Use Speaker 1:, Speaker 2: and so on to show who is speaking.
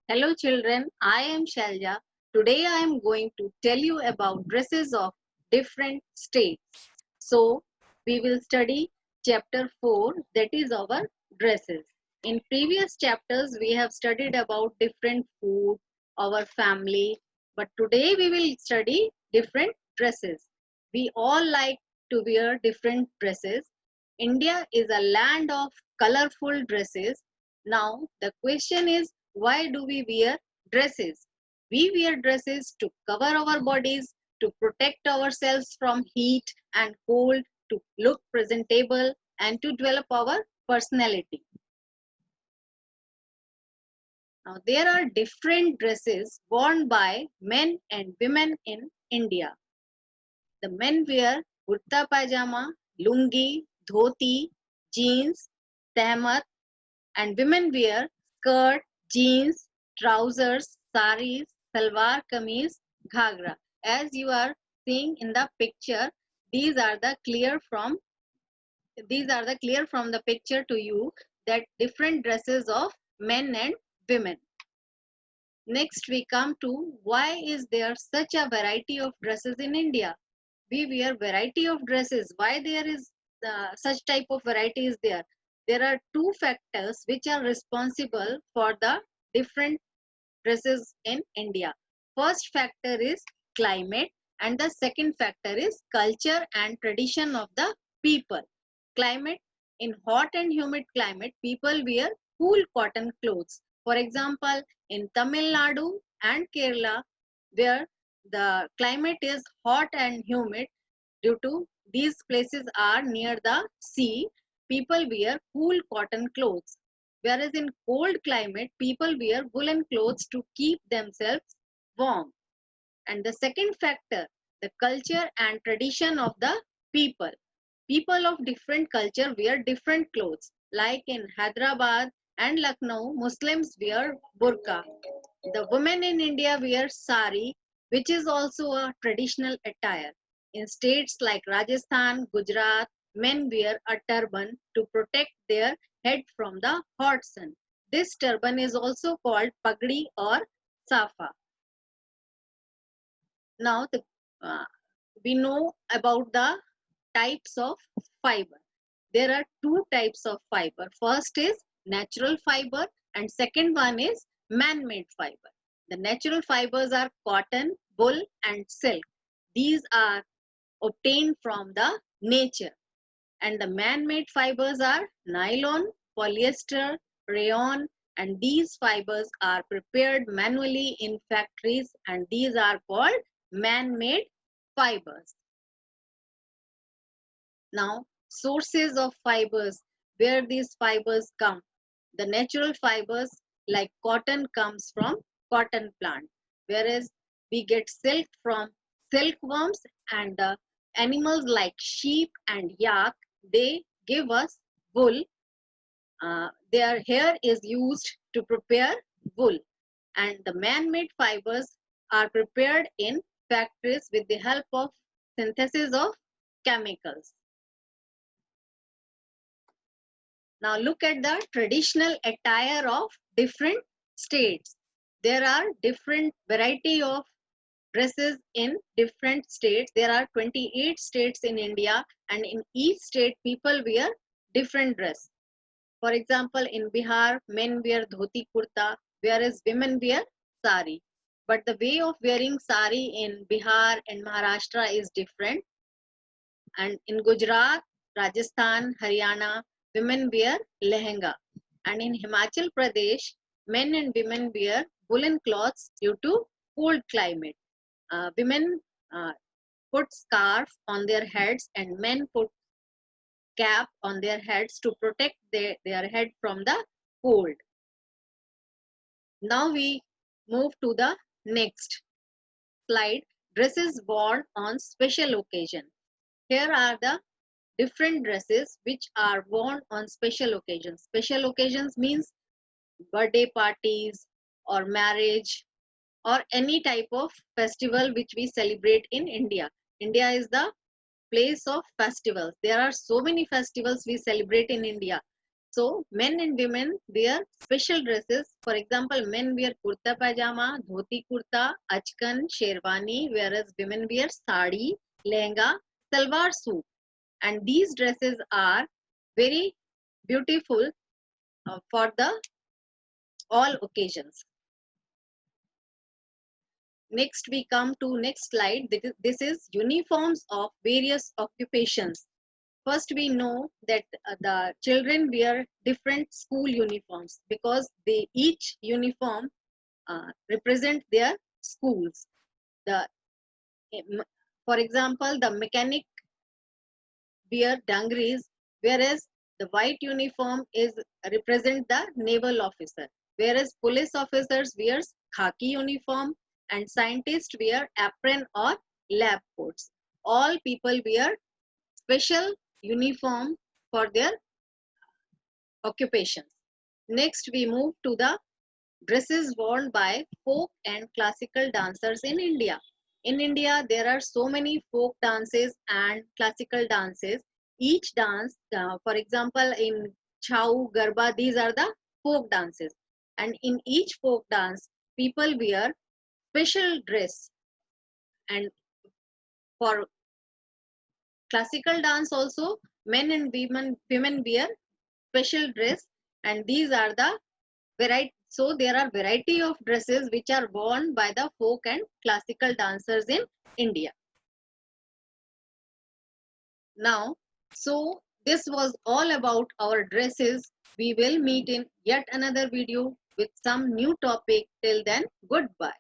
Speaker 1: Hello children, I am Shalja. Today I am going to tell you about dresses of different states. So we will study chapter 4, that is our dresses. In previous chapters we have studied about different food, our family, but today we will study different dresses. We all like to wear different dresses. India is a land of colorful dresses. Now the question is, why do we wear dresses? We wear dresses to cover our bodies, to protect ourselves from heat and cold, to look presentable, and to develop our personality. Now, there are different dresses worn by men and women in India. The men wear kurta pajama, lungi, dhoti, jeans, tehmat, and women wear skirt, jeans, trousers, saris, salwar kameez, ghagra. As you are seeing in the picture, these are the clear from the picture to you that different dresses of men and women. Next we come to, why is there such a variety of dresses in India? We wear variety of dresses. Why there is such type of variety is there? There are two factors which are responsible for the different dresses in India. First factor is climate and the second factor is culture and tradition of the people. Climate, in hot and humid climate, people wear cool cotton clothes. For example, in Tamil Nadu and Kerala, where the climate is hot and humid, due to these places are near the sea, people wear cool cotton clothes. Whereas in cold climate, people wear woolen clothes to keep themselves warm. And the second factor, the culture and tradition of the people. People of different culture wear different clothes. Like in Hyderabad and Lucknow, Muslims wear burqa. The women in India wear sari, which is also a traditional attire. In states like Rajasthan, Gujarat, men wear a turban to protect their head from the hot sun. This turban is also called pagdi or safa. Now uh, we know about the types of fiber. There are two types of fiber. First is natural fiber and second one is man-made fiber. The natural fibers are cotton, wool and silk. These are obtained from the nature. And the man-made fibers are nylon, polyester, rayon, and these fibers are prepared manually in factories and these are called man-made fibers. Now, sources of fibers, where these fibers come. The natural fibers like cotton comes from cotton plant, whereas we get silk from silkworms and the animals like sheep and yak, they give us wool. Their hair is used to prepare wool and the man-made fibers are prepared in factories with the help of synthesis of chemicals. Now look at the traditional attire of different states. There are different variety of dresses in different states. There are 28 states in India and in each state people wear different dress. For example, in Bihar, men wear dhoti kurta, whereas women wear sari. But the way of wearing sari in Bihar and Maharashtra is different. And in Gujarat, Rajasthan, Haryana, women wear lehenga. And in Himachal Pradesh, men and women wear woolen cloths due to cold climate. Women put scarf on their heads and men put cap on their heads to protect their head from the cold. Now we move to the next slide, dresses worn on special occasion. Here are the different dresses which are worn on special occasions. Special occasions means birthday parties or marriage or any type of festival which we celebrate in India. India is the place of festivals. There are so many festivals we celebrate in India. So men and women wear special dresses. For example, men wear kurta pajama, dhoti kurta, achkan, sherwani, whereas women wear sari, lehenga, salwar suit. And these dresses are very beautiful for the all occasions. Next we come to next slide. This is uniforms of various occupations. First we know that the children wear different school uniforms because they each uniform represent their schools. The for example, the mechanic wear dungarees, whereas the white uniform is represent the naval officer, whereas police officers wears khaki uniform and scientists wear apron or lab coats. All people wear special uniform for their occupations. Next, we move to the dresses worn by folk and classical dancers in India. In India, there are so many folk dances and classical dances. Each dance, for example, in Chau, Garba, these are the folk dances. And in each folk dance, people wear special dress. And for classical dance also, men and women wear special dress. And these are the variety. So there are variety of dresses which are worn by the folk and classical dancers in India. Now, so this was all about our dresses. We will meet in yet another video with some new topic. Till then, goodbye.